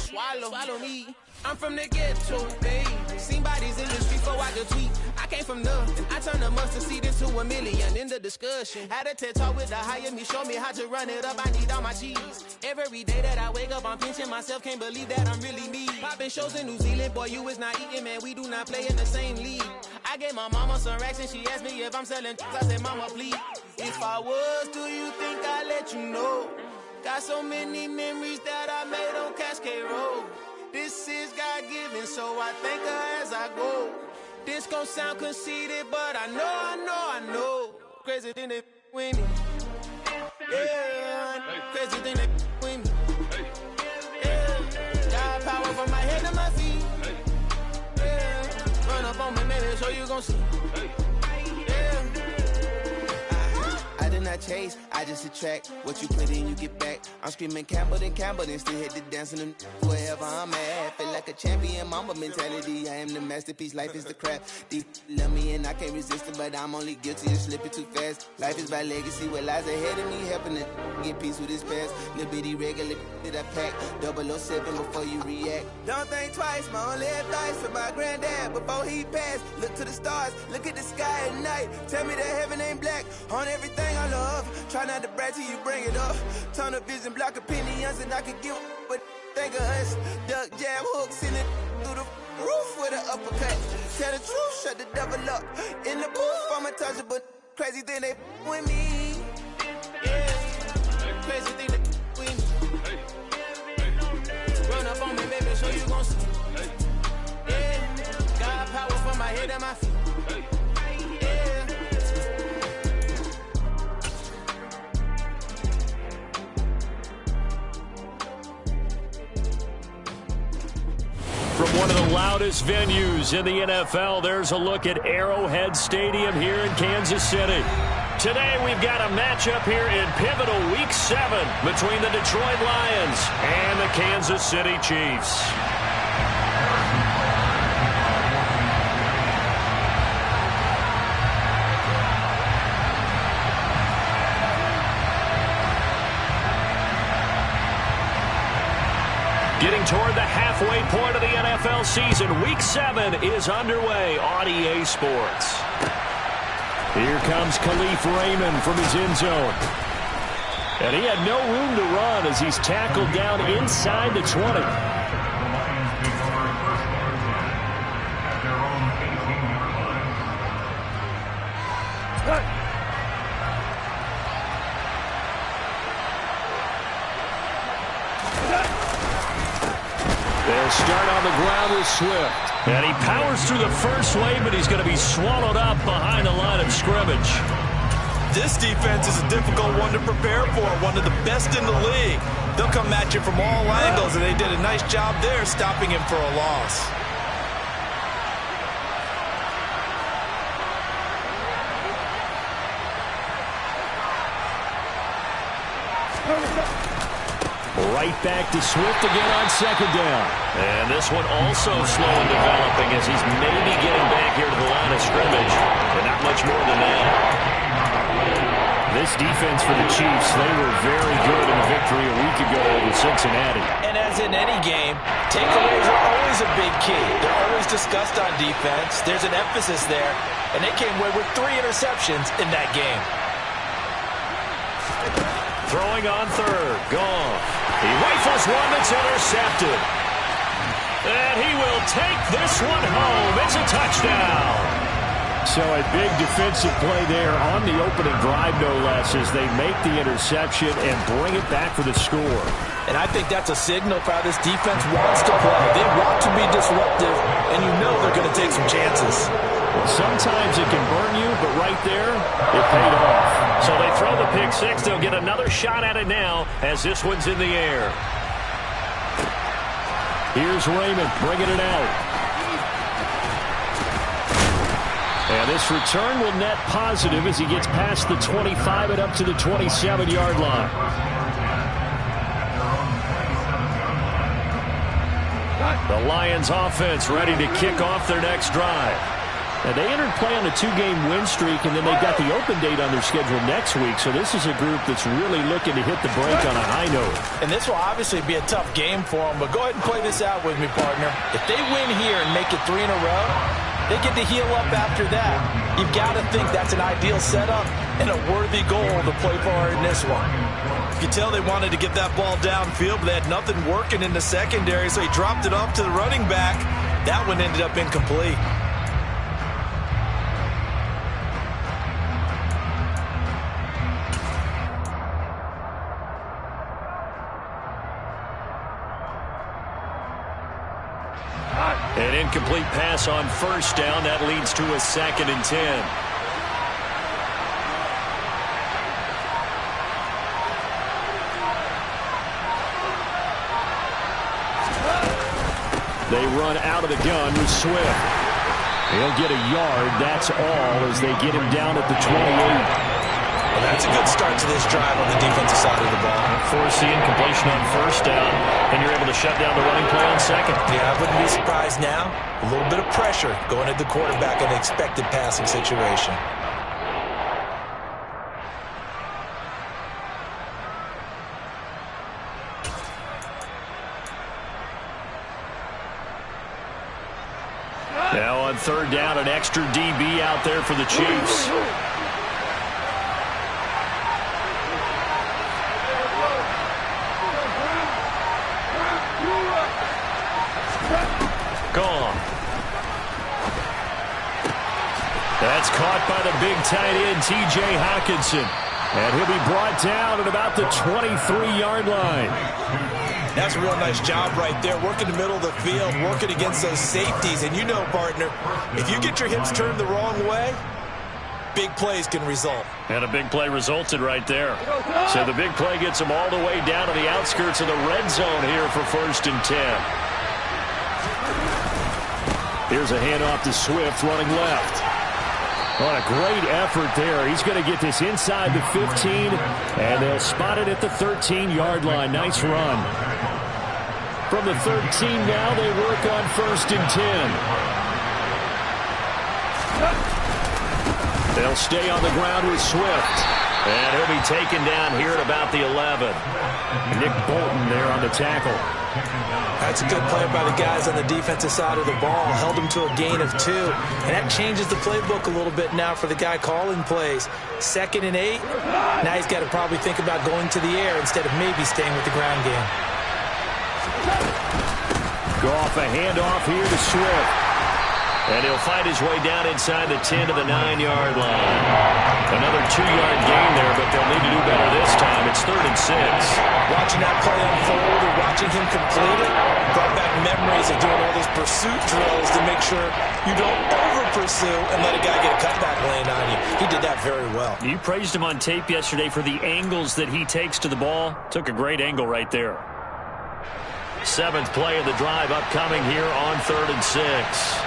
swallow me. I'm from the ghetto, babe. Seen bodies in the street before I could tweet. I came from nothing. I turned a mustard seed into a million in the discussion. Had a TED talk with the higher me, show me how to run it up. I need all my cheese. Every day that I wake up, I'm pinching myself. Can't believe that I'm really me. Popping shows in New Zealand, boy, you is not eating, man. We do not play in the same league. I gave my mama some racks and she asked me if I'm selling. I said, mama, please. If I was, do you think I'd let you know? Got so many memories that I made on Cascade Road. This is God-given, so I thank her as I go. This gon' sound conceited, but I know. Crazy thing they with me. Yeah, crazy thing they with me. Yeah, got power from my head to my feet. Yeah, run up on me, maybe, so you gon' see. I did not chase, I just attract. What you put in, you get back. I'm screaming Campbell, then still hit the dance and them wherever I'm at. Feel like a champion, mama mentality. I am the masterpiece, life is the crap. Deep love me and I can't resist it, but I'm only guilty of slipping too fast. Life is by legacy, what lies ahead of me, helping to get peace with his past. Little bitty regular that I pack, 007 before you react. Don't think twice, my only advice for my granddad before he passed. Look to the stars, look at the sky at night. Tell me that heaven ain't black on everything I love. Try not to brag till you bring it up. Tunnel vision, block opinions, and I could give but think of us. Duck jab hooks in it through the roof with an uppercut. Tell the truth, shut the devil up. In the booth, I'm untouchable. Crazy thing they with me. Yeah, crazy thing they with me. Run up on me, baby, so you gon' see. Yeah, got power from my head and my feet. From one of the loudest venues in the NFL, there's a look at Arrowhead Stadium here in Kansas City. Today we've got a matchup here in pivotal Week 7 between the Detroit Lions and the Kansas City Chiefs. Getting toward the halfway point of the NFL season, Week 7 is underway on EA Sports. Here comes Khalif Raymond from his end zone. And he had no room to run as he's tackled down inside the 20. They'll start on the ground with Swift. And he powers through the first wave, but he's going to be swallowed up behind the line of scrimmage. This defense is a difficult one to prepare for, one of the best in the league. They'll come at you from all angles, and they did a nice job there stopping him for a loss. Right back to Swift again on second down. And this one also slow in developing as he's maybe getting back here to the line of scrimmage. But not much more than that. This defense for the Chiefs, they were very good in the victory a week ago over Cincinnati. And as in any game, takeaways are always a big key. They're always discussed on defense. There's an emphasis there. And they came away with 3 interceptions in that game. Throwing on third. Goff. He rifles one that's intercepted. And he will take this one home. It's a touchdown. So a big defensive play there on the opening drive, no less, as they make the interception and bring it back for the score. And I think that's a signal for how this defense wants to play. They want to be disruptive, and you know they're going to take some chances. Sometimes it can burn you, but right there, it paid off. So they throw the pick six. They'll get another shot at it now as this one's in the air. Here's Raymond bringing it out. And this return will net positive as he gets past the 25 and up to the 27-yard line. The Lions offense ready to kick off their next drive. And they entered play on a 2-game win streak, and then they've got the open date on their schedule next week. So this is a group that's really looking to hit the break on a high note. And this will obviously be a tough game for them, but go ahead and play this out with me, partner. If they win here and make it 3 in a row, they get to heal up after that. You've got to think that's an ideal setup and a worthy goal to play for in this one. You can tell they wanted to get that ball downfield, but they had nothing working in the secondary, so he dropped it off to the running back. That one ended up incomplete. An incomplete pass on first down. That leads to a 2nd and 10. They run out of the gun with Swift. He'll get a yard. That's all as they get him down at the 28. Well, that's a good start to this drive on the defensive side of the ball. Force the incompletion on first down, and you're able to shut down the running play on second. Yeah, I wouldn't be surprised now. A little bit of pressure going at the quarterback in an expected passing situation. Now on 3rd down, an extra DB out there for the Chiefs. Gone. That's caught by the big tight end, T.J. Hockenson. And he'll be brought down at about the 23-yard line. That's a real nice job right there, working the middle of the field, working against those safeties. And you know, partner, if you get your hips turned the wrong way, big plays can result. And a big play resulted right there. So the big play gets them all the way down to the outskirts of the red zone here for 1st and 10. Here's a handoff to Swift running left. What a great effort there. He's going to get this inside the 15, and they'll spot it at the 13-yard line. Nice run. From the 13 now, they work on 1st and 10. They'll stay on the ground with Swift. And he'll be taken down here at about the 11. Nick Bolton there on the tackle. That's a good play by the guys on the defensive side of the ball. Held him to a gain of 2. And that changes the playbook a little bit now for the guy calling plays. 2nd and 8. Now he's got to probably think about going to the air instead of maybe staying with the ground game. Go off a handoff here to Swift. And he'll fight his way down inside the 10 to the 9-yard line. Another 2-yard gain there, but they'll need to do better this time. It's 3rd and 6. Watching that play unfold and watching him complete it brought back memories of doing all those pursuit drills to make sure you don't over-pursue and let a guy get a cutback lane on you. He did that very well. You praised him on tape yesterday for the angles that he takes to the ball. Took a great angle right there. 7th play of the drive upcoming here on 3rd and 6.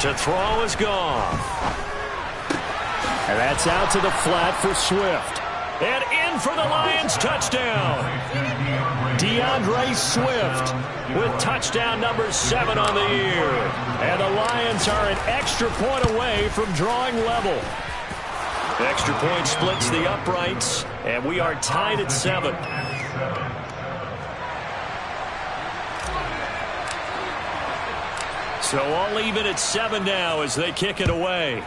To throw is gone. And that's out to the flat for Swift. And in for the Lions touchdown. DeAndre Swift with touchdown number 7 on the year. And the Lions are an extra point away from drawing level. Extra point splits the uprights, and we are tied at 7. So all even at 7 now as they kick it away.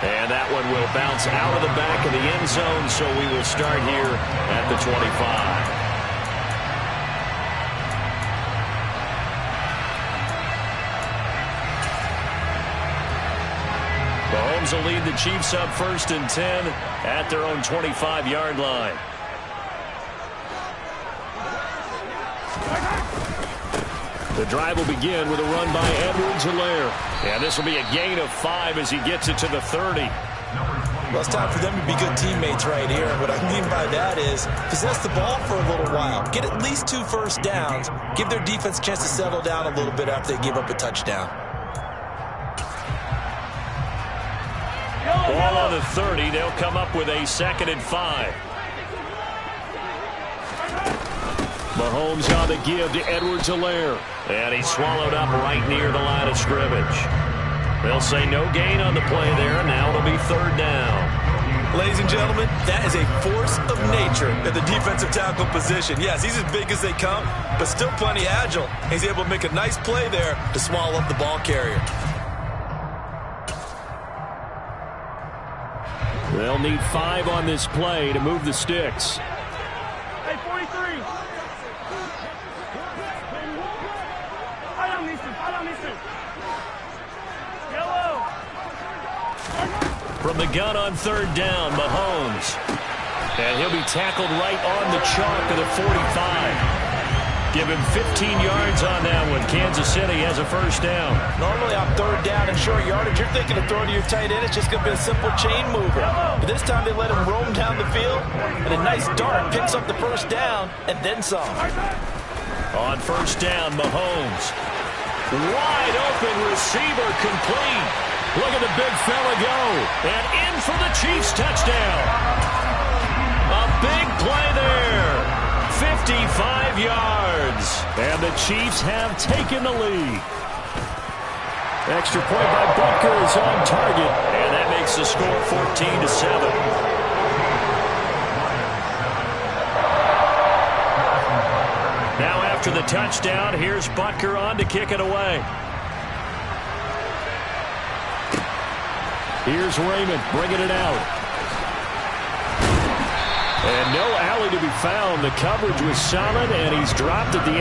And that one will bounce out of the back of the end zone, so we will start here at the 25. Mahomes will lead the Chiefs up 1st and 10 at their own 25-yard line. The drive will begin with a run by Edwards-Helaire. And this will be a gain of 5 as he gets it to the 30. Well, it's time for them to be good teammates right here. And what I mean by that is possess the ball for a little while. Get at least 2 first downs. Give their defense a chance to settle down a little bit after they give up a touchdown. Ball on the 30. They'll come up with a 2nd and 5. Mahomes on the give to Edwards-Helaire. And he's swallowed up right near the line of scrimmage. They'll say no gain on the play there. Now it'll be 3rd down. Ladies and gentlemen, that is a force of nature at the defensive tackle position. Yes, he's as big as they come, but still plenty agile. He's able to make a nice play there to swallow up the ball carrier. They'll need 5 on this play to move the sticks. Hey, 43. Yellow. From the gun on 3rd down, Mahomes. And he'll be tackled right on the chalk of the 45. Give him 15 yards on that one. Kansas City has a 1st down. Normally on 3rd down and short yardage, you're thinking of throwing to your tight end. It's just going to be a simple chain mover. But this time they let him roam down the field, and a nice dart picks up the 1st down and then some. On 1st down, Mahomes. Wide open receiver complete. Look at the big fella go. And in for the Chiefs touchdown. A big play there. 55 yards. And the Chiefs have taken the lead. Extra point by Butker is on target. And that makes the score 14-7. Now after the touchdown, here's Butker on to kick it away. Here's Raymond bringing it out. And no alley to be found. The coverage was solid, and he's dropped at the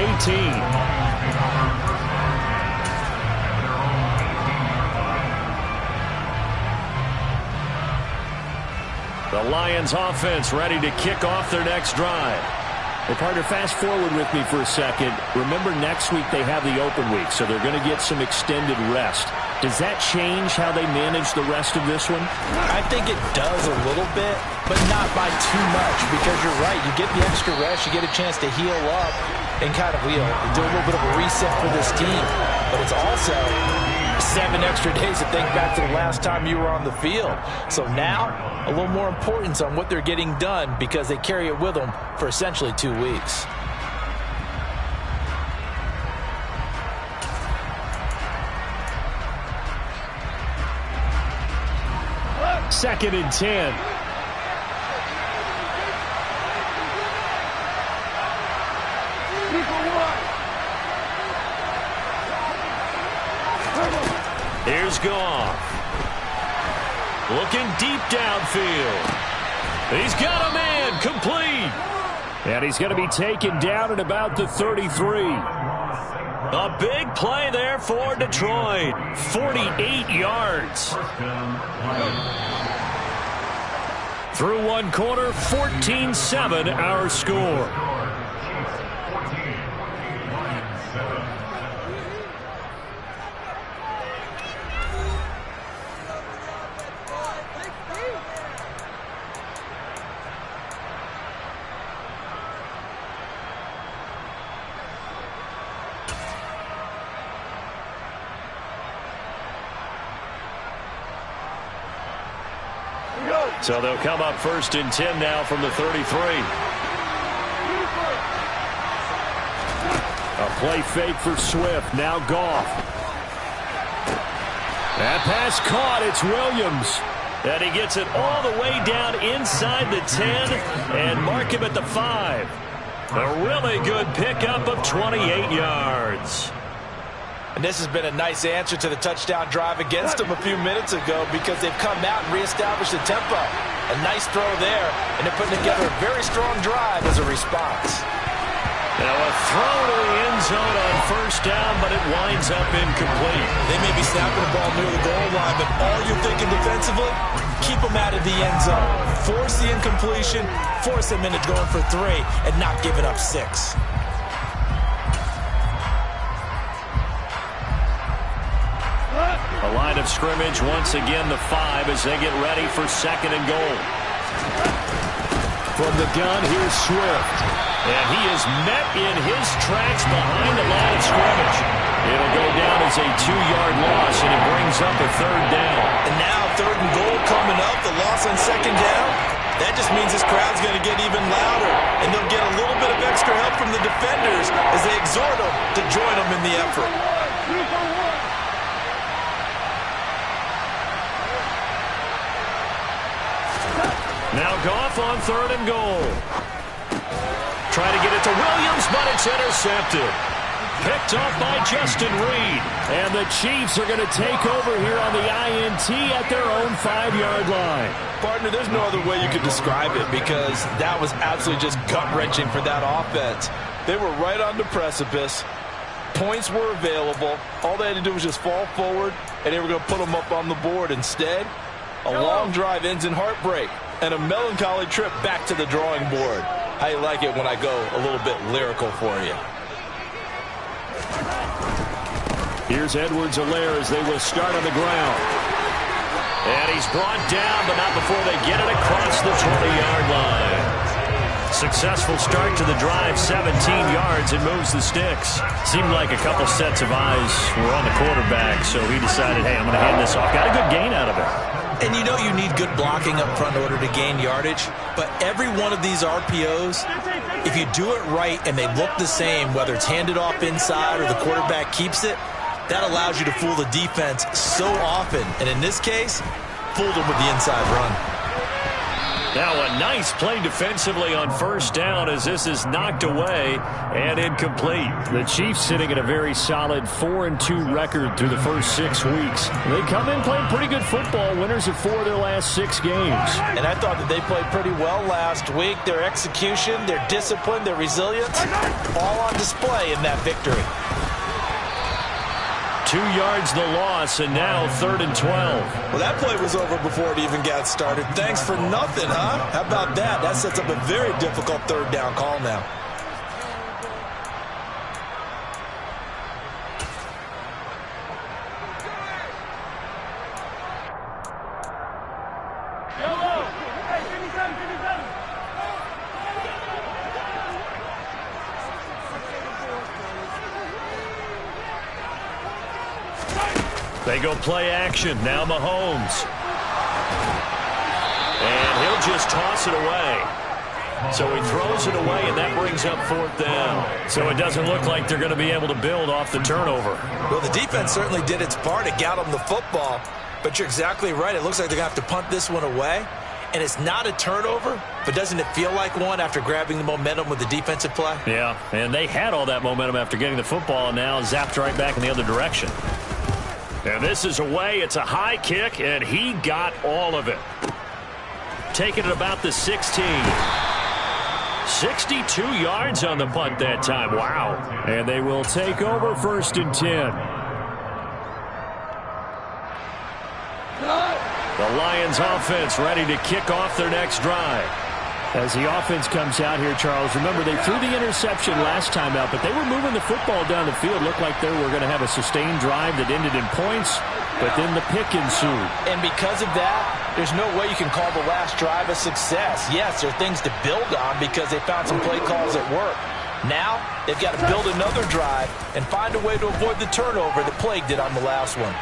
18. The Lions offense ready to kick off their next drive. Well, partner, fast forward with me for a second. Remember, next week they have the open week, so they're going to get some extended rest. Does that change how they manage the rest of this one? I think it does a little bit, but not by too much, because you're right. You get the extra rest, you get a chance to heal up and kind of, do a little bit of a reset for this team. But it's also 7 extra days to think back to the last time you were on the field. So now, a little more importance on what they're getting done because they carry it with them for essentially 2 weeks. Second and 10. Here's Goff. Looking deep downfield. He's got a man complete. And he's going to be taken down at about the 33. A big play there for Detroit. 48 yards. Through one quarter, 14-7 our score. So they'll come up 1st and 10 now from the 33. A play fake for Swift. Now Goff. That pass caught. It's Williams. And he gets it all the way down inside the 10 and mark him at the 5. A really good pickup of 28 yards. And this has been a nice answer to the touchdown drive against them a few minutes ago because they've come out and reestablished the tempo. A nice throw there, and they're putting together a very strong drive as a response. Now a throw to the end zone on 1st down, but it winds up incomplete. They may be snapping the ball near the goal line, but all you're thinking defensively, keep them out of the end zone. Force the incompletion, force them into going for 3, and not giving up 6. A line of scrimmage, once again the 5 as they get ready for 2nd and goal. From the gun, here's Swift. And he is met in his tracks behind the line of scrimmage. It'll go down as a 2-yard loss, and it brings up a 3rd down. And now 3rd and goal coming help, the loss on second down, that just means this crowd's going to get even louder, and they'll get a little bit of extra help from the defenders as they exhort them to join them in the effort. Now Goff on 3rd and goal. Trying to get it to Williams, but it's intercepted. Picked off by Justin Reed. And the Chiefs are going to take over here on the INT at their own 5-yard line. Partner, there's no other way you could describe it because that was absolutely just gut-wrenching for that offense. They were right on the precipice. Points were available. All they had to do was just fall forward, and they were going to put them up on the board. Instead, a long drive ends in heartbreak and a melancholy trip back to the drawing board. I like it when I go a little bit lyrical for you. Here's Edwards-Helaire as they will start on the ground. And he's brought down, but not before they get it across the 20-yard line. Successful start to the drive, 17 yards, and moves the sticks. Seemed like a couple sets of eyes were on the quarterback, so he decided, hey, I'm going to hand this off. Got a good gain out of it. And you know you need good blocking up front in order to gain yardage, but every one of these RPOs, if you do it right and they look the same, whether it's handed off inside or the quarterback keeps it, that allows you to fool the defense so often. And in this case, fooled them with the inside run. Now a nice play defensively on 1st down as this is knocked away and incomplete. The Chiefs sitting at a very solid 4-2 record through the first 6 weeks. They come in playing pretty good football, winners of 4 of their last 6 games. And I thought that they played pretty well last week. Their execution, their discipline, their resilience, all on display in that victory. 2 yards the loss, and now 3rd and 12. Well, that play was over before it even got started. Thanks for nothing, huh? How about that? That sets up a very difficult 3rd down call now. They go play action. Now Mahomes. And he'll just toss it away. So he throws it away, and that brings up 4th down. So it doesn't look like they're going to be able to build off the turnover. Well, the defense certainly did its part. It got them the football. But you're exactly right. It looks like they're going to have to punt this one away. And it's not a turnover, but doesn't it feel like one after grabbing the momentum with the defensive play? Yeah, and they had all that momentum after getting the football, and now zapped right back in the other direction. And this is away. It's a high kick, and he got all of it. Taking it about the 16. 62 yards on the punt that time. Wow. And they will take over 1st and 10. The Lions offense ready to kick off their next drive. As the offense comes out here, Charles, remember they threw the interception last time out, but they were moving the football down the field. Looked like they were going to have a sustained drive that ended in points, but then the pick ensued. And because of that, there's no way you can call the last drive a success. Yes, there are things to build on because they found some play calls that work. Now, they've got to build another drive and find a way to avoid the turnover that plagued it on the last one.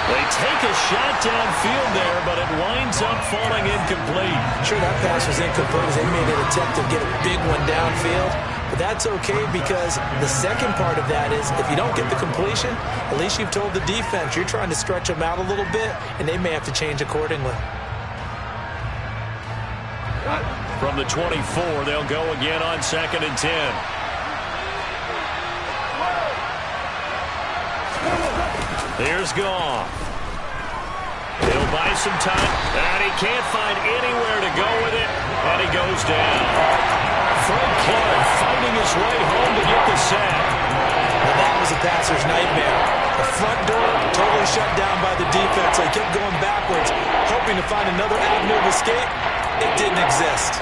They take a shot downfield there, but it winds up falling incomplete. Sure, that pass was incomplete as they made an attempt to get a big one downfield. But that's okay because the second part of that is if you don't get the completion, at least you've told the defense you're trying to stretch them out a little bit, and they may have to change accordingly. From the 24, they'll go again on 2nd and 10. Here's Goff. He'll buy some time, and he can't find anywhere to go with it, and he goes down. Fred Clark fighting his way home to get the sack. Well, that was a passer's nightmare. The front door totally shut down by the defense. They kept going backwards, hoping to find another avenue of escape. It didn't exist.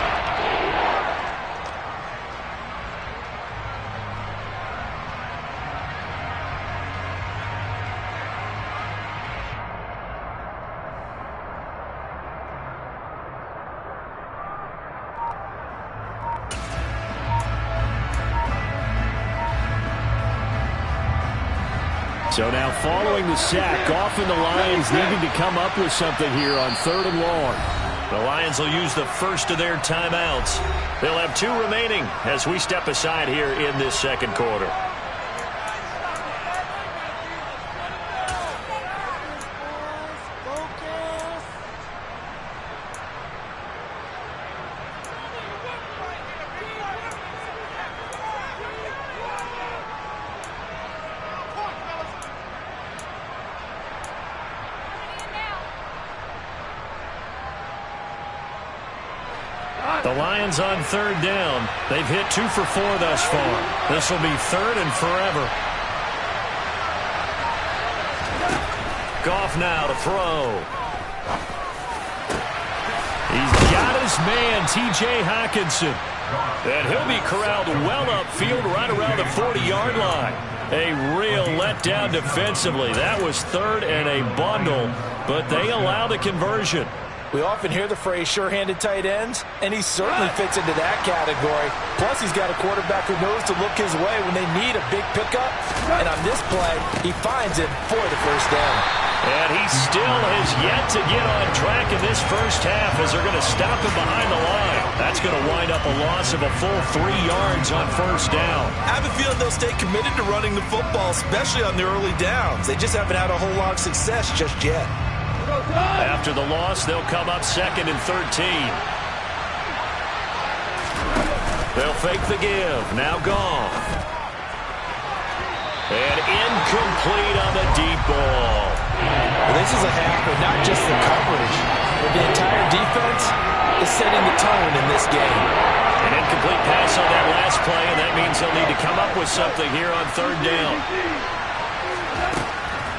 So now following the sack, Goff and the Lions needing to come up with something here on 3rd and long. The Lions will use the first of their timeouts. They'll have 2 remaining as we step aside here in this second quarter. The Lions on 3rd down. They've hit 2 for 4 thus far. This will be 3rd and forever. Goff now to throw. He's got his man, T.J. Hockenson. And he'll be corralled well upfield right around the 40-yard line. A real letdown defensively. That was 3rd and a bundle, but they allow the conversion. We often hear the phrase sure-handed tight ends, and he certainly fits into that category. Plus, he's got a quarterback who knows to look his way when they need a big pickup. And on this play, he finds it for the first down. And he still has yet to get on track in this first half as they're going to stop him behind the line. That's going to wind up a loss of a full 3 yards on first down. I have a feeling they'll stay committed to running the football, especially on the early downs. They just haven't had a whole lot of success just yet. After the loss, they'll come up 2nd and 13. They'll fake the give. Now Goff. And incomplete on the deep ball. Well, this is a half, but not just the coverage, but the entire defense is setting the tone in this game. An incomplete pass on that last play, and that means they'll need to come up with something here on 3rd down.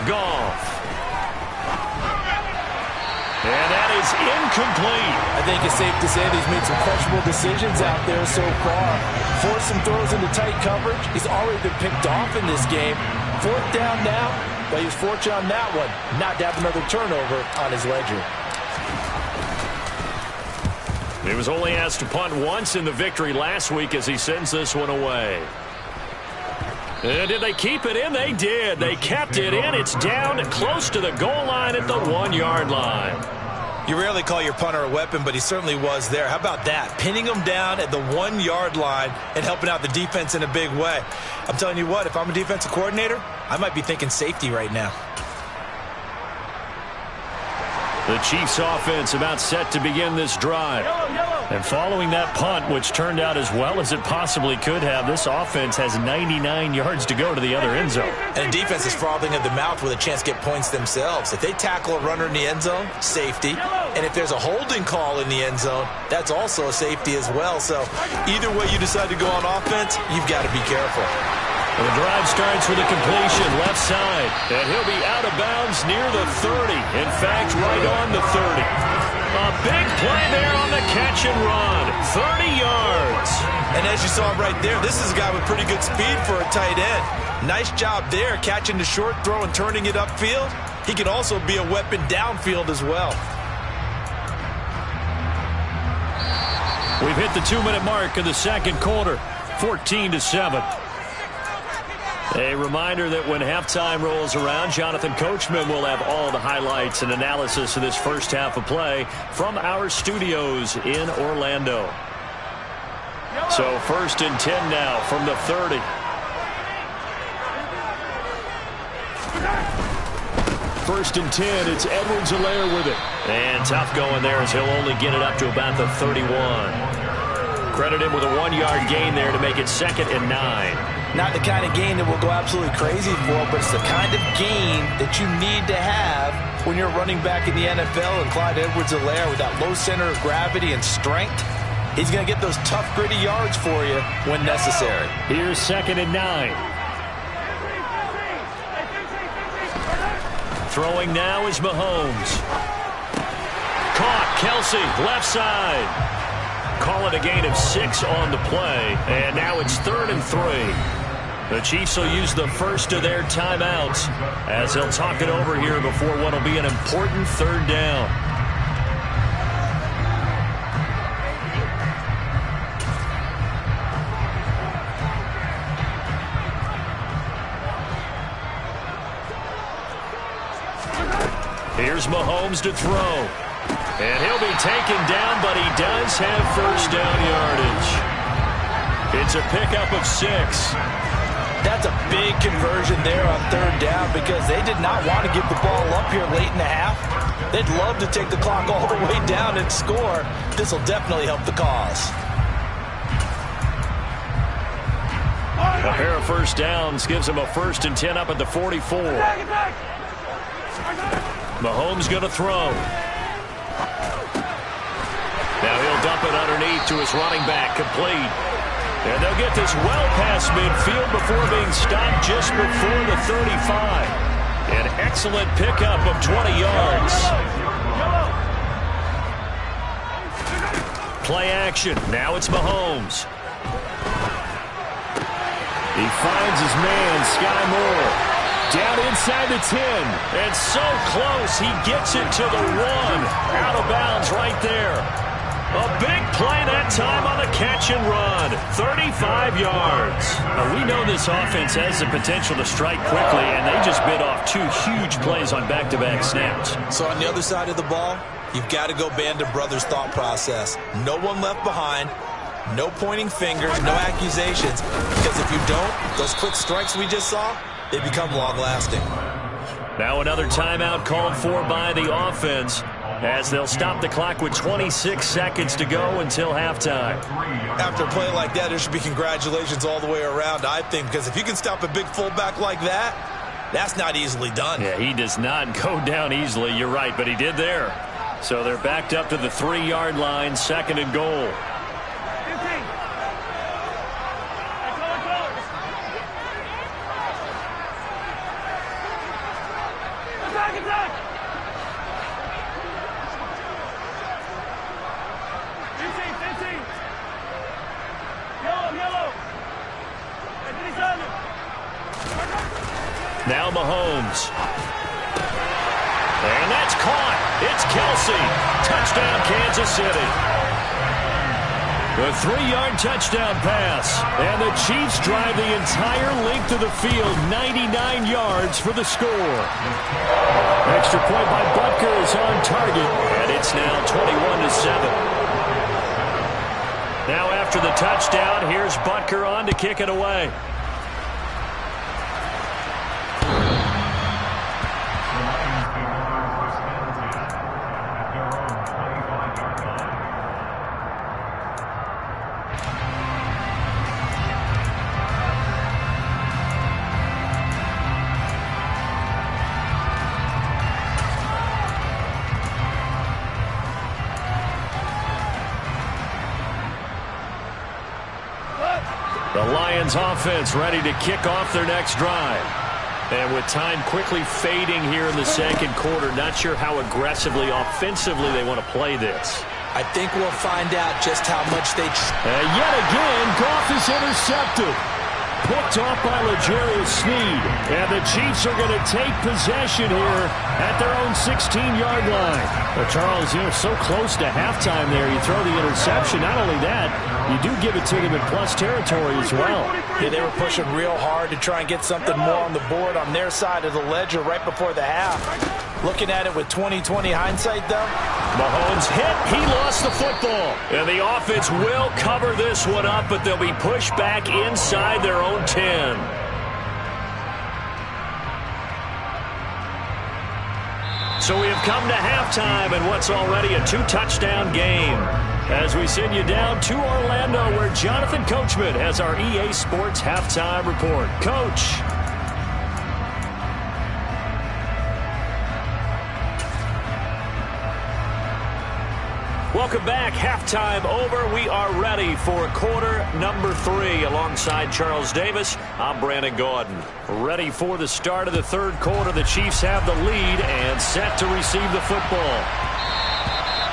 Goff. And that is incomplete. I think it's safe to say that he's made some questionable decisions out there so far. Forced some throws into tight coverage. He's already been picked off in this game. 4th down now, but he was fortunate on that one not to have another turnover on his ledger. He was only asked to punt once in the victory last week as he sends this one away. And did they keep it in? They did. They kept it in. It's down close to the goal line at the 1-yard line. You rarely call your punter a weapon, but he certainly was there. How about that? Pinning him down at the 1-yard line and helping out the defense in a big way. I'm telling you what, if I'm a defensive coordinator, I might be thinking safety right now. The Chiefs offense about set to begin this drive. And following that punt, which turned out as well as it possibly could have, this offense has 99 yards to go to the other end zone. And the defense is frothing at the mouth with a chance to get points themselves. If they tackle a runner in the end zone, safety. And if there's a holding call in the end zone, that's also a safety as well. So either way you decide to go on offense, you've got to be careful. Well, the drive starts with a completion left side, and he'll be out of bounds near the 30. In fact, right on the 30. A big play there on the catch and run. 30 yards. And as you saw right there, this is a guy with pretty good speed for a tight end. Nice job there, catching the short throw and turning it upfield. He can also be a weapon downfield as well. We've hit the 2-minute mark of the second quarter. 14-7. A reminder that when halftime rolls around, Jonathan Coachman will have all the highlights and analysis of this first half of play from our studios in Orlando. So 1st and 10 now from the 30. First and 10, it's Edwards-Helaire with it. And tough going there as he'll only get it up to about the 31. Credit him with a 1-yard gain there to make it 2nd and 9. Not the kind of gain that we'll go absolutely crazy for, but it's the kind of gain that you need to have when you're running back in the NFL. And Clyde Edwards-Helaire, with that low center of gravity and strength, he's going to get those tough, gritty yards for you when necessary. Here's 2nd and 9. Throwing now is Mahomes. Caught, Kelsey, left side. Call it a gain of 6 on the play, and now it's 3rd and 3. The Chiefs will use the first of their timeouts as they'll talk it over here before what will be an important 3rd down. Here's Mahomes to throw. And he'll be taken down, but he does have first down yardage. It's a pickup of 6. That's a big conversion there on third down because they did not want to give the ball up here late in the half. They'd love to take the clock all the way down and score. This will definitely help the cause. A pair of first downs gives him a 1st and 10 up at the 44. Mahomes going to throw. Now he'll dump it underneath to his running back, complete. And they'll get this well past midfield before being stopped just before the 35. An excellent pickup of 20 yards. Play action. Now it's Mahomes. He finds his man, Sky Moore. Down inside the 10. And so close, he gets it to the 1. Out of bounds right there. A big play that time on the catch and run. 35 yards. Now, we know this offense has the potential to strike quickly, and they just bit off 2 huge plays on back-to-back snaps. So on the other side of the ball, you've got to go band of brothers thought process. No one left behind. No pointing fingers, no accusations. Because if you don't, those quick strikes we just saw, they become long-lasting. Now another timeout called for by the offense, as they'll stop the clock with 26 seconds to go until halftime. After a play like that, there should be congratulations all the way around, I think, because if you can stop a big fullback like that, that's not easily done. Yeah, he does not go down easily, you're right, but he did there. So they're backed up to the 3-yard line, 2nd and goal. Now Mahomes. And that's caught. It's Kelsey. Touchdown, Kansas City. A 3-yard touchdown pass. And the Chiefs drive the entire length of the field, 99 yards for the score. Extra point by Butker is on target. And it's now 21-7. Now after the touchdown, here's Butker on to kick it away. The Lions offense ready to kick off their next drive. And with time quickly fading here in the second quarter, not sure how aggressively, offensively they want to play this. I think we'll find out just how much they... yet again, Goff is intercepted. Picked off by L'Jarius Sneed. And the Chiefs are going to take possession here at their own 16-yard line. Well, Charles, you're so close to halftime there. You throw the interception. Not only that, you do give it to them in plus territory as well. Yeah, they were pushing real hard to try and get something more on the board on their side of the ledger right before the half. Looking at it with 20/20 hindsight, though. Mahomes hit. He lost the football. And the offense will cover this one up, but they'll be pushed back inside their own 10. So we have come to halftime in what's already a 2-touchdown game. As we send you down to Orlando, where Jonathan Coachman has our EA Sports halftime report. Coach. Welcome back. Halftime over. We are ready for quarter number 3. Alongside Charles Davis, I'm Brandon Gordon. Ready for the start of the third quarter. The Chiefs have the lead and set to receive the football.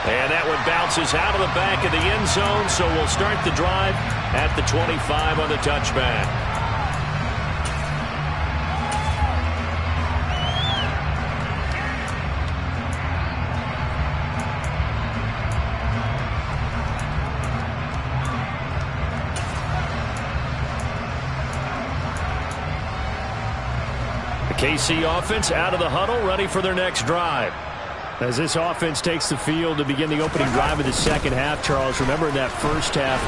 And that one bounces out of the back of the end zone, so we'll start the drive at the 25 on the touchback. KC offense out of the huddle, ready for their next drive. As this offense takes the field to begin the opening drive of the second half, Charles, remember in that first half,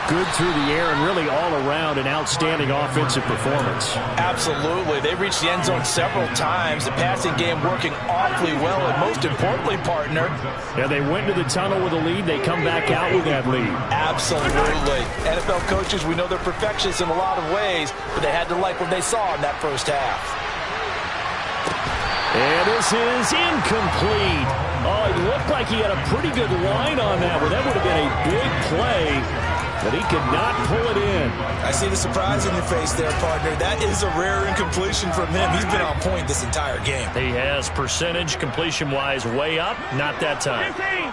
good through the air and really all around an outstanding offensive performance. Absolutely. They reached the end zone several times. The passing game working awfully well, and most importantly, partner. Yeah, they went to the tunnel with a lead. They come back out with that lead. Absolutely. NFL coaches, we know they're perfectionists in a lot of ways, but they had to like what they saw in that first half. And this is incomplete. Oh, it looked like he had a pretty good line on that one. That would have been a big play, but he could not pull it in. I see the surprise in your face there, partner. That is a rare incompletion from him. He's been on point this entire game. He has percentage completion-wise way up. Not that time. 15.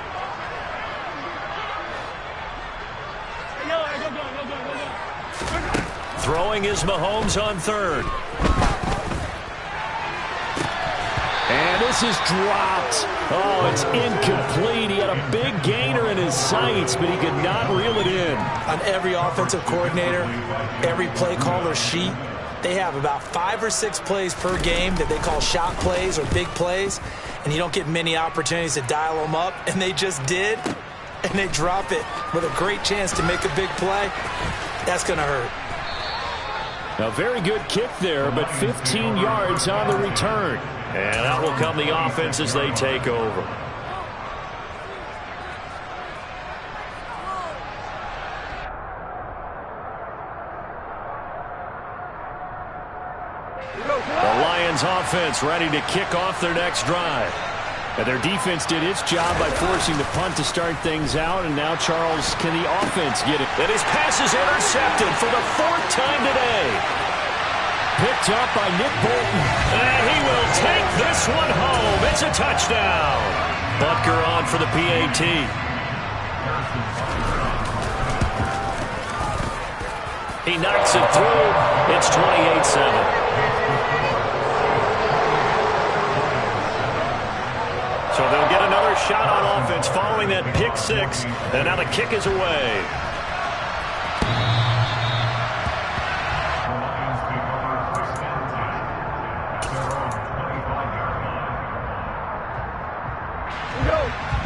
Go. Throwing is Mahomes on third. And this is dropped. Oh, it's incomplete. He had a big gainer in his sights, but he could not reel it in. On every offensive coordinator, every play caller sheet, they have about 5 or 6 plays per game that they call shot plays or big plays, and you don't get many opportunities to dial them up, and they just did, and they drop it with a great chance to make a big play. That's going to hurt. A very good kick there, but 15 yards on the return. And out will come the offense as they take over. The Lions offense ready to kick off their next drive. And their defense did its job by forcing the punt to start things out. And now, Charles, can the offense get it? And his pass is intercepted for the 4th time today. Picked up by Nick Bolton. And he will take this one home. It's a touchdown. Butker on for the PAT. He knocks it through. It's 28-7. So they'll get another shot on offense following that pick six. And now the kick is away.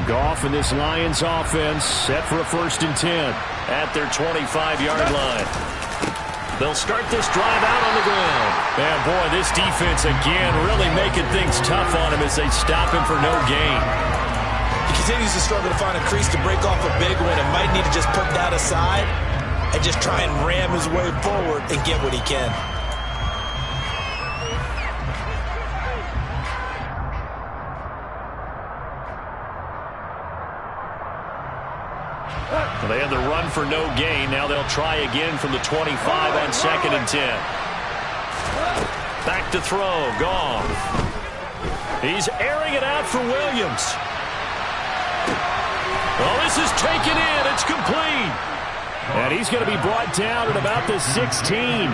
Goff and this Lions offense set for a 1st and 10 at their 25-yard line. They'll start this drive out on the ground. And, boy, this defense, again, really making things tough on him as they stop him for no gain. He continues to struggle to find a crease to break off a big one and might need to just put that aside and just try and ram his way forward and get what he can. Well, they had the run for no gain. Now they'll try again from the 25 on 2nd and 10. Back to throw. Goff. He's airing it out for Williams. Well, this is taken in. It's complete. And he's going to be brought down at about the 16.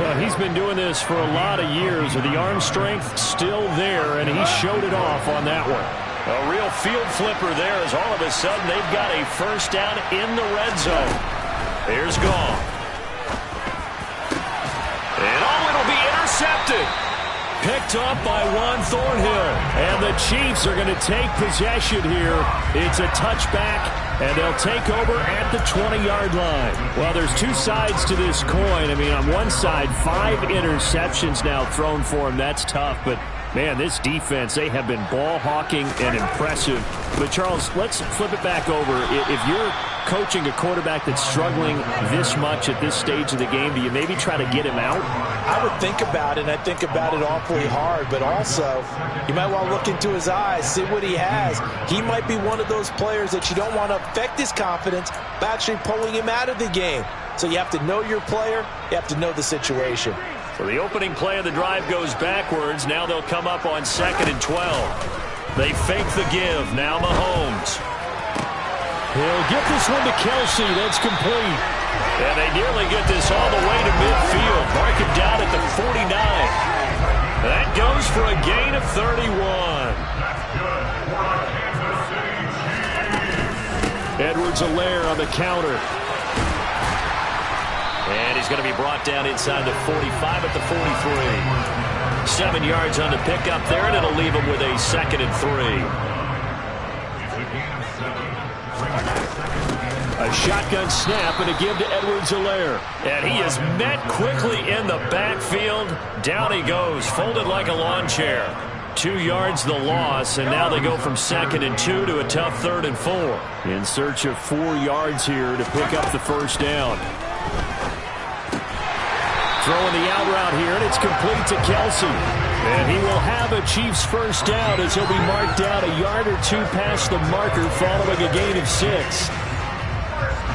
Well, he's been doing this for a lot of years with the arm strength still there, and he showed it off on that one. A real field flipper there as all of a sudden they've got a 1st down in the red zone. Here's Goff. And it'll be intercepted. Picked up by Juan Thornhill. And the Chiefs are going to take possession here. It's a touchback, and they'll take over at the 20-yard line. Well, there's 2 sides to this coin. I mean, on one side, 5 interceptions now thrown for him. That's tough, but man, this defense, they have been ball hawking and impressive. But, Charles, let's flip it back over. If you're coaching a quarterback that's struggling this much at this stage of the game, do you maybe try to get him out? I would think about it, and I think about it awfully hard. But also, you might want to look into his eyes, see what he has. He might be one of those players that you don't want to affect his confidence by actually pulling him out of the game. So you have to know your player. You have to know the situation. So the opening play of the drive goes backwards. Now they'll come up on 2nd and 12. They fake the give. Now Mahomes. He'll get this one to Kelsey. That's complete. And they nearly get this all the way to midfield. Mark it down at the 49. That goes for a gain of 31. Edwards-Helaire on the counter. And he's going to be brought down inside the 45 at the 43. 7 yards on the pickup there, and it'll leave him with a 2nd and 3. A shotgun snap and a give to Edwards-Helaire. And he is met quickly in the backfield. Down he goes, folded like a lawn chair. 2 yards the loss, and now they go from 2nd and 2 to a tough 3rd and 4. In search of 4 yards here to pick up the first down. Throwing the out route here, and it's complete to Kelsey. And he will have a Chiefs first down as he'll be marked down a yard or 2 past the marker following a gain of 6.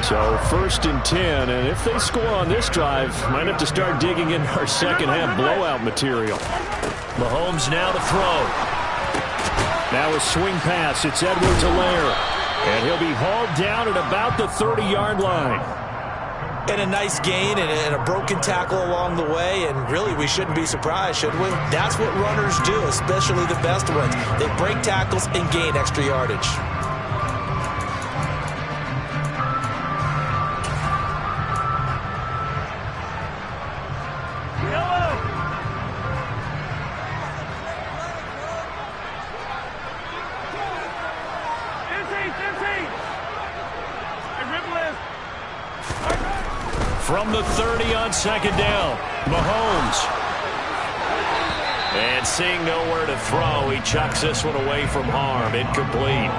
So 1st and 10, and if they score on this drive, might have to start digging in our second half blowout material. Mahomes now to throw. Now a swing pass. It's Edwards-Helaire. And he'll be hauled down at about the 30-yard line. And a nice gain and a broken tackle along the way, and really we shouldn't be surprised, should we? That's what runners do, especially the best ones. They break tackles and gain extra yardage. From the 30 on 2nd down, Mahomes. And seeing nowhere to throw, he chucks this one away from harm. Incomplete.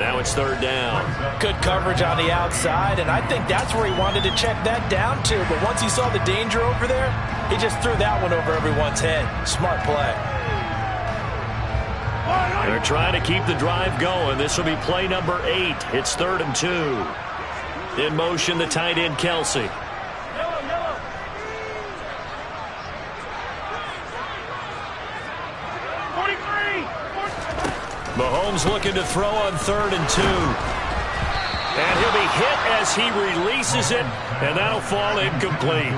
Now it's 3rd down. Good coverage on the outside, and I think that's where he wanted to check that down to. But once he saw the danger over there, he just threw that one over everyone's head. Smart play. They're trying to keep the drive going. This will be play number 8. It's 3rd and 2. In motion, the tight end, Kelsey. Mahomes looking to throw on 3rd and 2. And he'll be hit as he releases it, and that'll fall incomplete.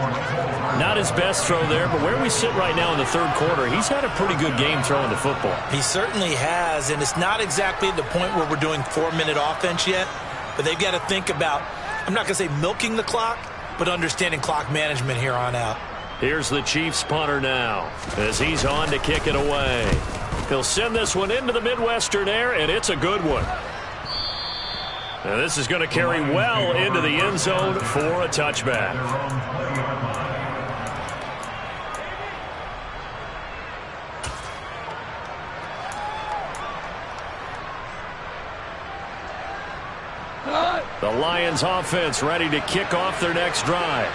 Not his best throw there, but where we sit right now in the 3rd quarter, he's had a pretty good game throwing the football. He certainly has, and it's not exactly at the point where we're doing 4-minute offense yet, but they've got to think about, I'm not going to say milking the clock, but understanding clock management here on out. Here's the Chiefs punter now as he's on to kick it away. He'll send this one into the Midwestern air, and it's a good one. Now this is going to carry well into the end zone for a touchback. The Lions offense ready to kick off their next drive.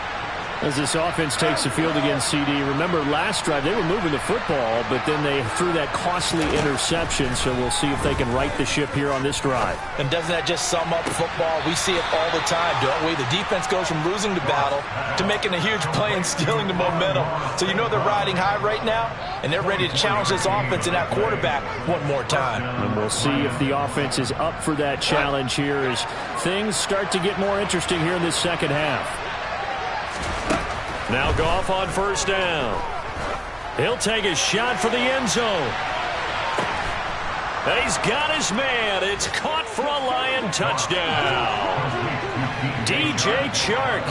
As this offense takes the field against CD, remember last drive they were moving the football, but then they threw that costly interception, so we'll see if they can right the ship here on this drive. And doesn't that just sum up football? We see it all the time, don't we? The defense goes from losing the battle to making a huge play and stealing the momentum. So you know they're riding high right now, and they're ready to challenge this offense and that quarterback one more time. And we'll see if the offense is up for that challenge here as things start to get more interesting here in this second half. Now Goff on 1st down. He'll take a shot for the end zone. And he's got his man. It's caught for a Lion touchdown. DJ Chark,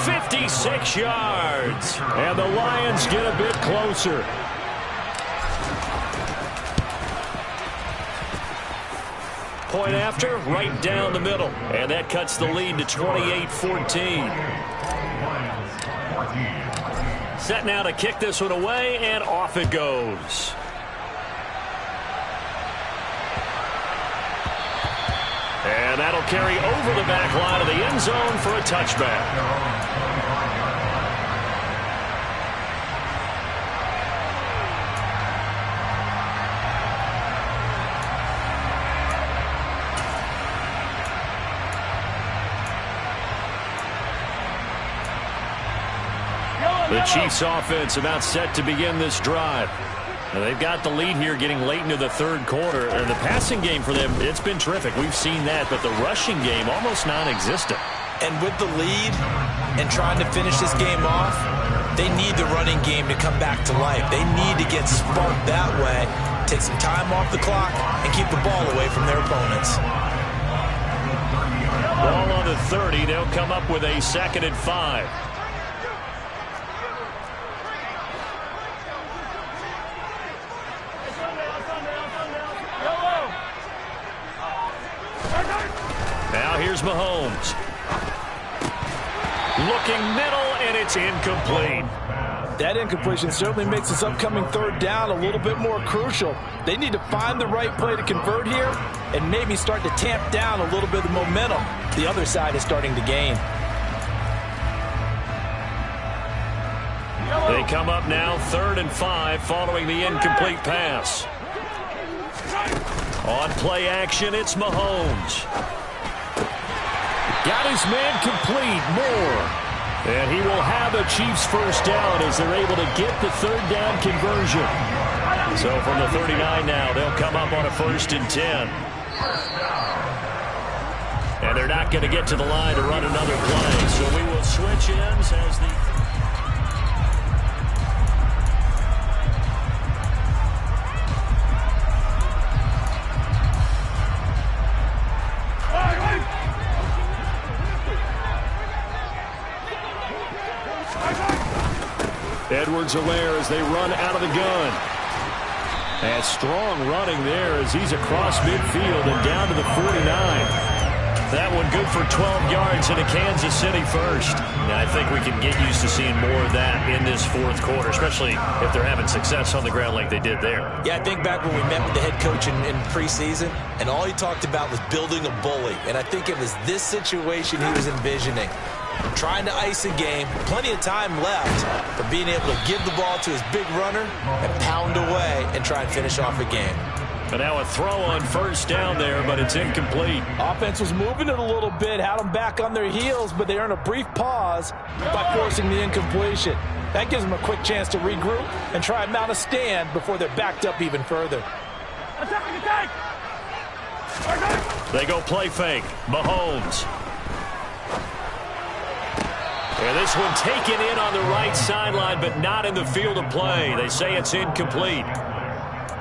56 yards. And the Lions get a bit closer. Point after, right down the middle. And that cuts the lead to 28-14. Set now to kick this one away, and off it goes. And that'll carry over the back line of the end zone for a touchback. The Chiefs offense about set to begin this drive. Now they've got the lead here getting late into the 3rd quarter. And the passing game for them, it's been terrific. We've seen that, but the rushing game almost non-existent. And with the lead and trying to finish this game off, they need the running game to come back to life. They need to get sparked that way, take some time off the clock, and keep the ball away from their opponents. Ball on the 30. They'll come up with a 2nd and 5. Here's Mahomes. Looking middle, and it's incomplete. That incompletion certainly makes this upcoming third down a little bit more crucial. They need to find the right play to convert here and maybe start to tamp down a little bit of momentum the other side is starting to gain. They come up now 3rd and 5 following the incomplete pass. On play action, it's Mahomes. Got his man complete, Moore. And he will have a Chiefs first down as they're able to get the third down conversion. So from the 39 now, they'll come up on a 1st and 10. And they're not going to get to the line to run another play. So we will switch ends as the... Edwards-Helaire as they run out of the gun. And strong running there as he's across midfield and down to the 49. That one good for 12 yards and a Kansas City first. And I think we can get used to seeing more of that in this 4th quarter, especially if they're having success on the ground like they did there. Yeah, I think back when we met with the head coach in preseason, and all he talked about was building a bully. And I think it was this situation he was envisioning. Trying to ice a game, plenty of time left, but being able to give the ball to his big runner and pound away and try and finish off a game. But now a throw on 1st down there, but it's incomplete. Offense was moving it a little bit, had them back on their heels, but they earned a brief pause by forcing the incompletion. That gives them a quick chance to regroup and try and mount a stand before they're backed up even further. They go play fake. Mahomes. And this one taken in on the right sideline, but not in the field of play. They say it's incomplete.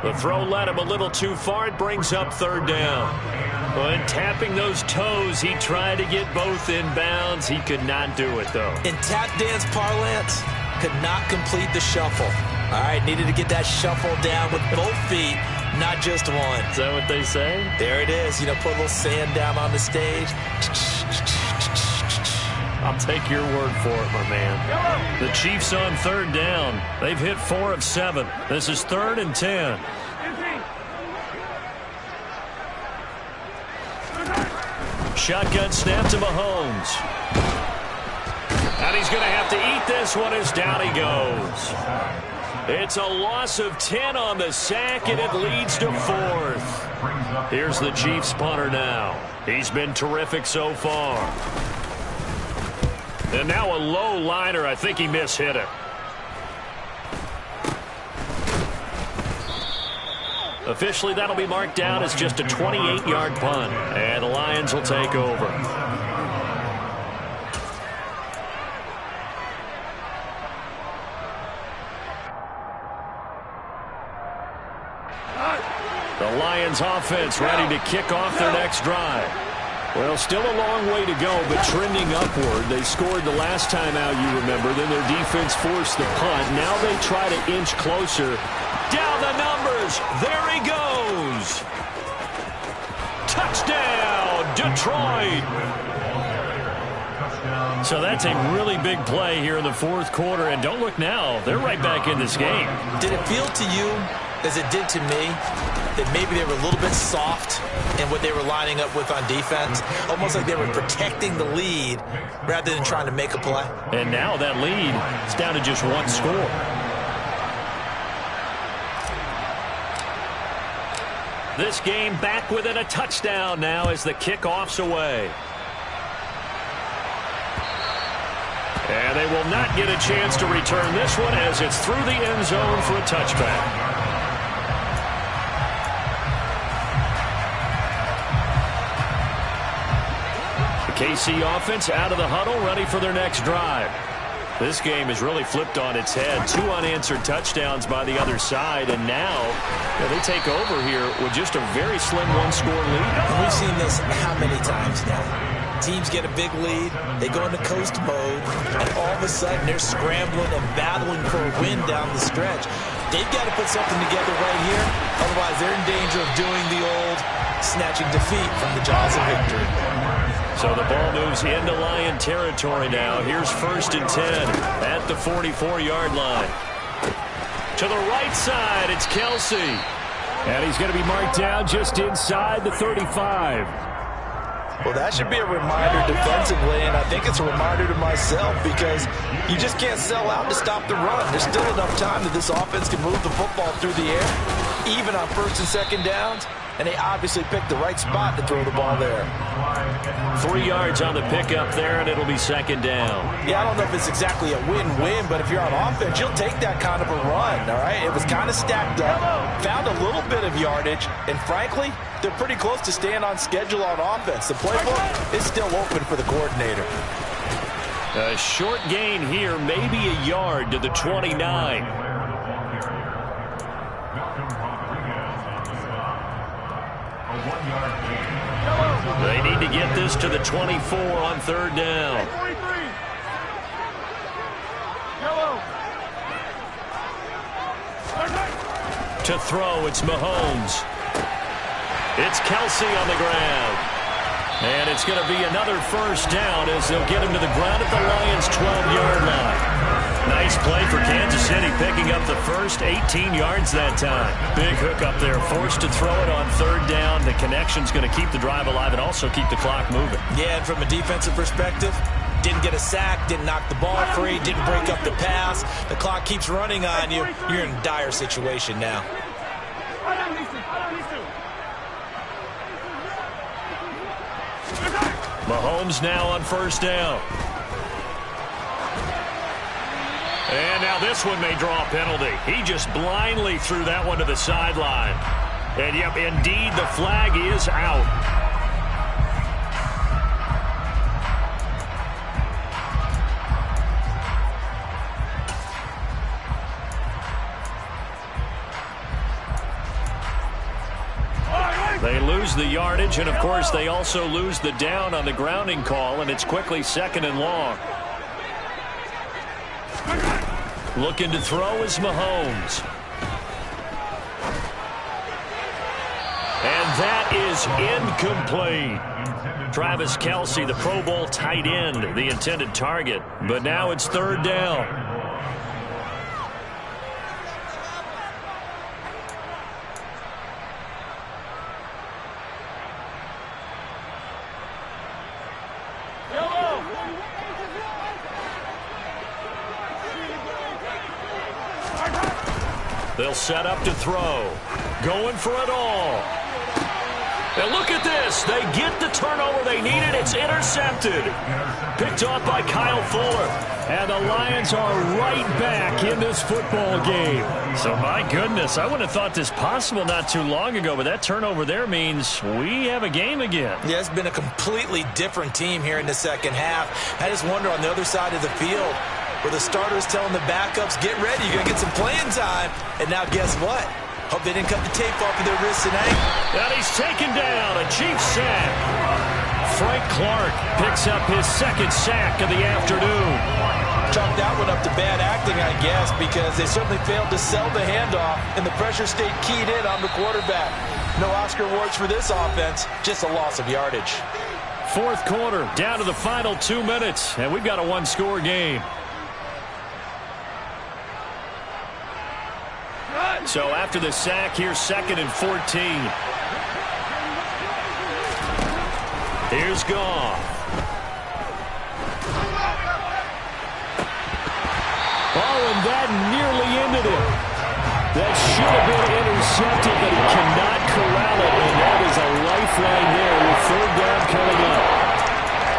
The throw led him a little too far. It brings up 3rd down. When tapping those toes, he tried to get both in bounds. He could not do it, though. In tap dance parlance, could not complete the shuffle. All right, needed to get that shuffle down with both feet, not just one. Is that what they say? There it is. You know, put a little sand down on the stage. I'll take your word for it, my man. The Chiefs on 3rd down. They've hit 4 of 7. This is 3rd and 10. Shotgun snap to Mahomes. And he's going to have to eat this one as down he goes. It's a loss of 10 on the sack, and it leads to 4th. Here's the Chiefs punter now. He's been terrific so far. And now a low liner. I think he mishit it. Officially, that'll be marked down as just a 28-yard punt. And the Lions will take over. The Lions offense ready to kick off their next drive. Well, still a long way to go, but trending upward. They scored the last time out, you remember. Then their defense forced the punt. Now they try to inch closer. Down the numbers. There he goes. Touchdown, Detroit. So that's a really big play here in the 4th quarter. And don't look now. They're right back in this game. Did it feel to you, as it did to me, that maybe they were a little bit soft in what they were lining up with on defense? Almost like they were protecting the lead rather than trying to make a play. And now that lead is down to just 1 score. This game back within a touchdown now as the kickoff's away. And they will not get a chance to return this one as it's through the end zone for a touchback. KC offense out of the huddle, ready for their next drive. This game has really flipped on its head. 2 unanswered touchdowns by the other side, and now they take over here with just a very slim 1-score lead. And we've seen this how many times now? Teams get a big lead, they go into coast mode, and all of a sudden they're scrambling and battling for a win down the stretch. They've got to put something together right here, otherwise they're in danger of doing the old snatching defeat from the jaws of victory. So the ball moves into Lion territory now. Here's 1st and 10 at the 44-yard line. To the right side, it's Kelsey. And he's going to be marked down just inside the 35. Well, that should be a reminder defensively, and I think it's a reminder to myself because you just can't sell out to stop the run. There's still enough time that this offense can move the football through the air, even on 1st and 2nd downs, and they obviously picked the right spot to throw the ball there. 3 yards on the pickup there, and it'll be 2nd down. Yeah, I don't know if it's exactly a win-win, but if you're on offense, you'll take that kind of a run, all right? It was kind of stacked up, found a little bit of yardage, and frankly, they're pretty close to staying on schedule on offense. The playbook is still open for the coordinator. A short gain here, maybe a yard to the 29. They need to get this to the 24 on 3rd down. To throw, it's Mahomes. It's Kelsey on the ground. And it's going to be another 1st down as they'll get him to the ground at the Lions' 12-yard line. Nice play for Kansas City, picking up the first 18 yards that time. Big hook up there, forced to throw it on 3rd down. The connection's going to keep the drive alive and also keep the clock moving. Yeah, and from a defensive perspective, didn't get a sack, didn't knock the ball free, didn't break up the pass. The clock keeps running on you. You're in a dire situation now. Mahomes now on 1st down. And now this one may draw a penalty. He just blindly threw that one to the sideline. And, yep, indeed, the flag is out. They lose the yardage, and, of course, they also lose the down on the grounding call, and it's quickly 2nd and long. Looking to throw is Mahomes. And that is incomplete. Travis Kelsey, the Pro Bowl tight end, the intended target. But now it's 3rd down. They'll set up to throw. Going for it all. And look at this. They get the turnover they needed. It's intercepted. Picked off by Kyle Fuller. And the Lions are right back in this football game. So, my goodness, I wouldn't have thought this possible not too long ago, but that turnover there means we have a game again. Yeah, it's been a completely different team here in the 2nd half. I just wonder on the other side of the field, where the starters telling the backups, get ready, you're going to get some playing time. And now guess what? Hope they didn't cut the tape off of their wrists and ankle. And he's taken down. A Chiefs sack. Frank Clark picks up his 2nd sack of the afternoon. Chalk that one up to bad acting, I guess, because they certainly failed to sell the handoff, and the pressure stayed keyed in on the quarterback. No Oscar awards for this offense, just a loss of yardage. 4th quarter, down to the final 2 minutes, and we've got a 1-score game. So after the sack, here's 2nd and 14. Here's Goff. Oh, and that nearly ended it. That should have been intercepted, but he cannot corral it, and that is a lifeline there with 3rd down coming up.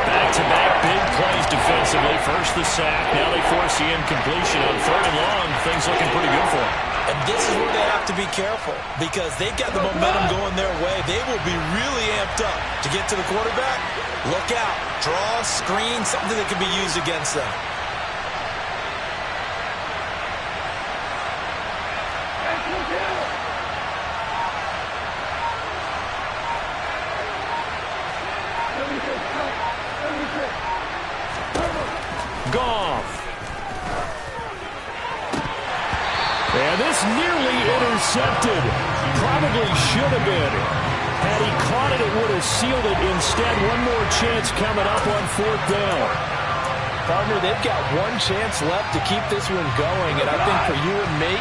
Back-to-back big plays defensively. First the sack, now they force the incompletion on 3rd and long. Things looking pretty good for them. And this is where they have to be careful because they've got the momentum going their way. They will be really amped up to get to the quarterback. Look out. Draw, screen, something that can be used against them. Goff. And this nearly intercepted. Probably should have been. Had he caught it, it would have sealed it. Instead, one more chance coming up on 4th down. Partner, they've got one chance left to keep this one going, and I think for you and me,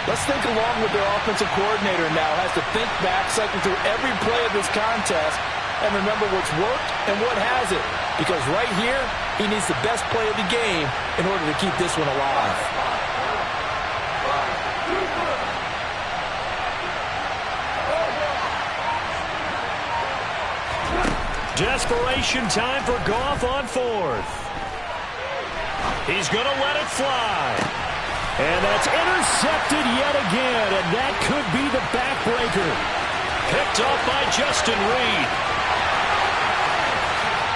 let's think along with their offensive coordinator now. Has to think back, cycle through every play of this contest, and remember what's worked and what hasn't. Because right here, he needs the best play of the game in order to keep this one alive. Desperation time for Goff on 4th. He's going to let it fly. And that's intercepted yet again, and that could be the backbreaker. Picked off by Justin Reed.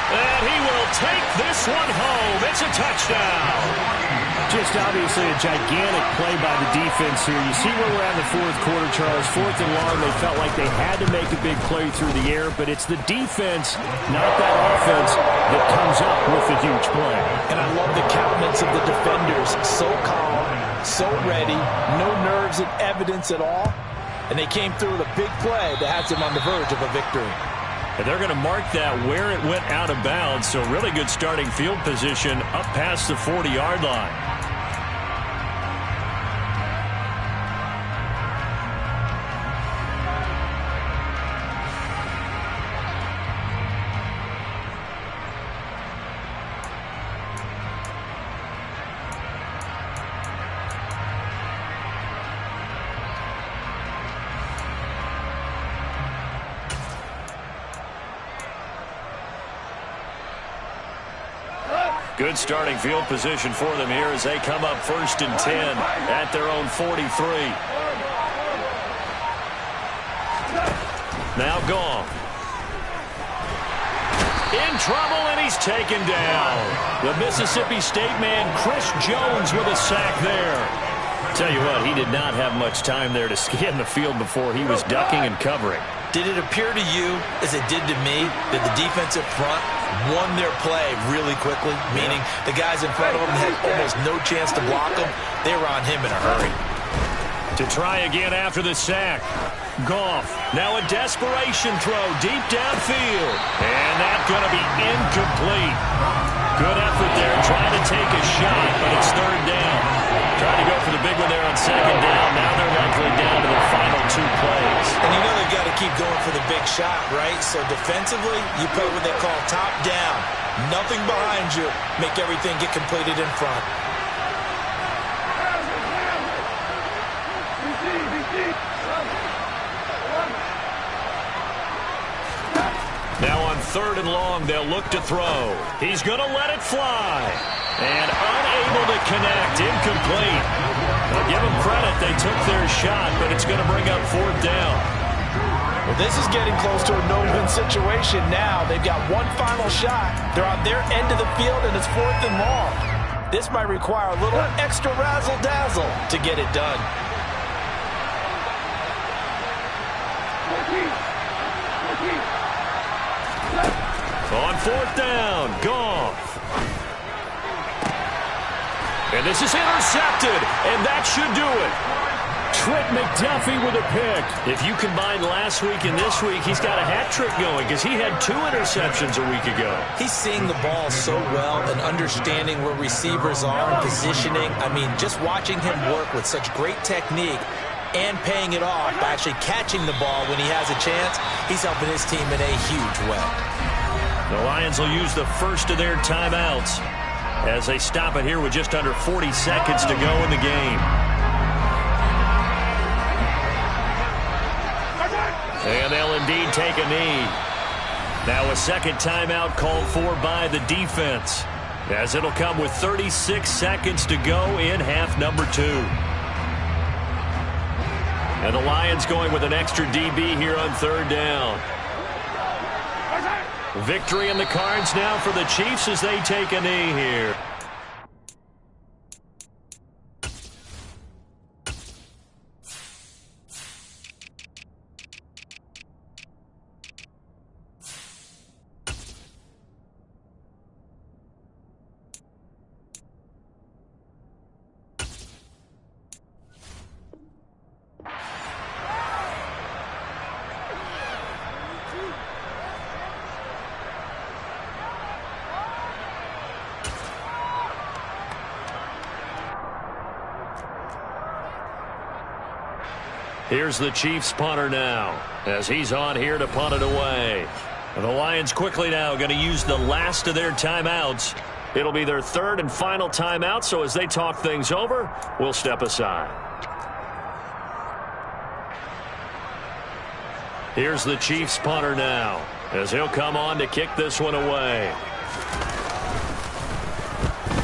And he will take this one home. It's a touchdown. Just obviously a gigantic play by the defense here. You see where we're at in the 4th quarter, Charles. 4th and long, they felt like they had to make a big play through the air, but it's the defense, not that offense, that comes up with the huge play. And I love the countenance of the defenders. So calm, so ready, no nerves and evidence at all. And they came through with a big play that has them on the verge of a victory. And they're going to mark that where it went out of bounds, so really good starting field position up past the 40-yard line. Good starting field position for them here as they come up 1st and 10 at their own 43. Now Goff. In trouble, and he's taken down. The Mississippi State man, Chris Jones, with a sack there. Tell you what, he did not have much time there to scan the field before he was ducking and covering. Did it appear to you, as it did to me, that the defensive front won their play really quickly? Meaning the guys in front of them had almost no chance to block him. They were on him in a hurry. To try again after the sack. Goff, now a desperation throw deep downfield. And that's going to be incomplete. Good effort there, trying to take a shot, but it's 3rd down. Trying to go for the big one there on 2nd down. Now they're likely down to the final 2 plays. And you know they've got to keep going for the big shot, right? So defensively, you play what they call top down. Nothing behind you. Make everything get completed in front. Now on 3rd and long, they'll look to throw. He's going to let it fly. And unable to connect. Incomplete. I'll give them credit. They took their shot, but it's going to bring up 4th down. Well, this is getting close to a no-win situation now. They've got one final shot. They're on their end of the field, and it's 4th and long. This might require a little extra razzle-dazzle to get it done. On 4th down, Goff. And this is intercepted, and that should do it. Trent McDuffie with a pick. If you combine last week and this week, he's got a hat trick going because he had 2 interceptions a week ago. He's seeing the ball so well and understanding where receivers are and positioning. I mean, just watching him work with such great technique and paying it off by actually catching the ball when he has a chance, he's helping his team in a huge way. The Lions will use the first of their timeouts as they stop it here with just under 40 seconds to go in the game. And they'll indeed take a knee. Now a second timeout called for by the defense, as it'll come with 36 seconds to go in half number 2. And the Lions going with an extra DB here on 3rd down. Victory in the cards now for the Chiefs as they take a knee here. Here's the Chiefs punter now, as he's on here to punt it away. And the Lions quickly now going to use the last of their timeouts. It'll be their third and final timeout, so as they talk things over, we'll step aside. Here's the Chiefs punter now, as he'll come on to kick this one away.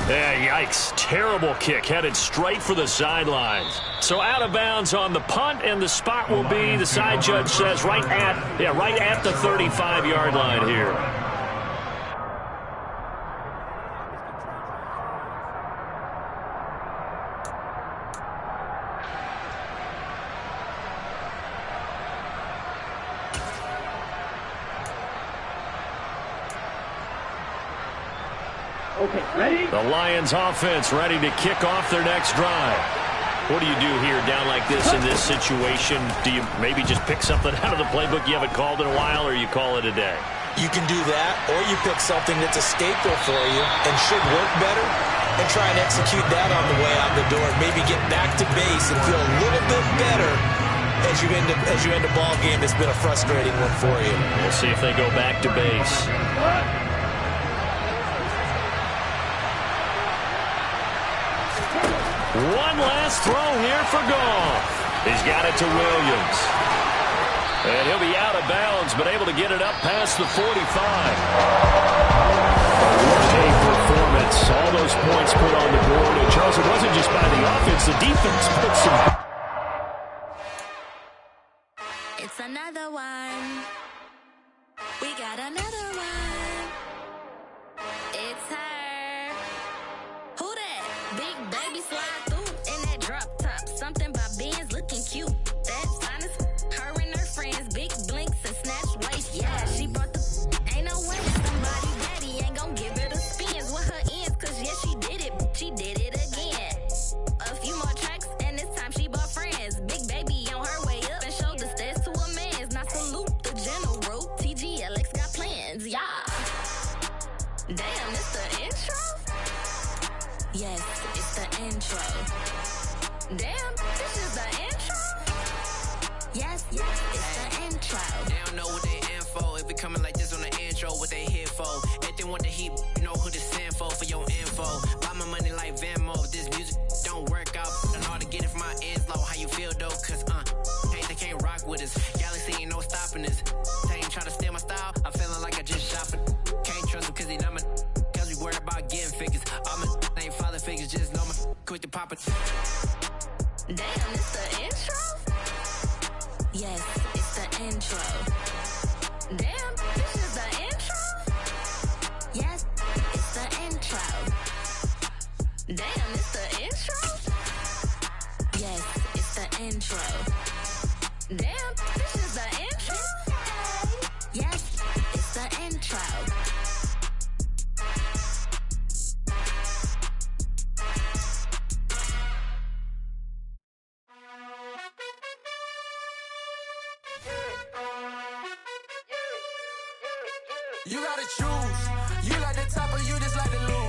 Yeah, yikes. Terrible kick, headed straight for the sidelines. So out of bounds on the punt, and the spot will be, the side judge says, right at the 35-yard line here. Okay, ready? The Lions offense ready to kick off their next drive. What do you do here down like this in this situation? Do you maybe just pick something out of the playbook you haven't called in a while, or you call it a day? You can do that, or you pick something that's a staple for you and should work better and try and execute that on the way out the door. Maybe get back to base and feel a little bit better as you end a ball game that's been a frustrating one for you. We'll see if they go back to base. One last throw here for Goff. He's got it to Williams. And he'll be out of bounds, but able to get it up past the 45. A performance. All those points put on the board. And Charles, it wasn't just by the offense. The defense put some... It's another one. We got another one. It's her. Who that? Big baby slide through in that drop top. Something by Benz looking cute. That's honest. Her and her friends, big blinks and snatch waist. Yeah, she brought the... Ain't no way somebody daddy ain't gon' give her the spins with her ends. Cause yeah, she did it. She did it again. A few more tracks and this time she bought friends. Big baby on her way up and showed the stairs to a man's. Now salute the general. TGLX got plans. Yeah. Damn, it's the intro? Yes, it's the intro. Damn, this is the intro? Yes, it's the intro. They don't know what they in for. If we coming like this on the intro, what they here for? If they want the heat, you know who to send for your info. Buy my money like Venmo. If this music don't work out, I know how to get it from my ends low. How you feel though? Cause they can't rock with us. Galaxy ain't no stopping us. They ain't trying to steal my style. I'm feeling like I just shopping. Can't trust them cause they not my. Cause we worried about getting figures. All my ain't father figures, just know my quick to pop it. Damn, it's the intro? Yes, it's the intro. Damn, this is the intro? Yes, it's the intro. Damn, it's the intro? Yes, it's the intro. Damn, this is the intro? Yes, it's the intro. You gotta choose. You like the top or you just like the lose.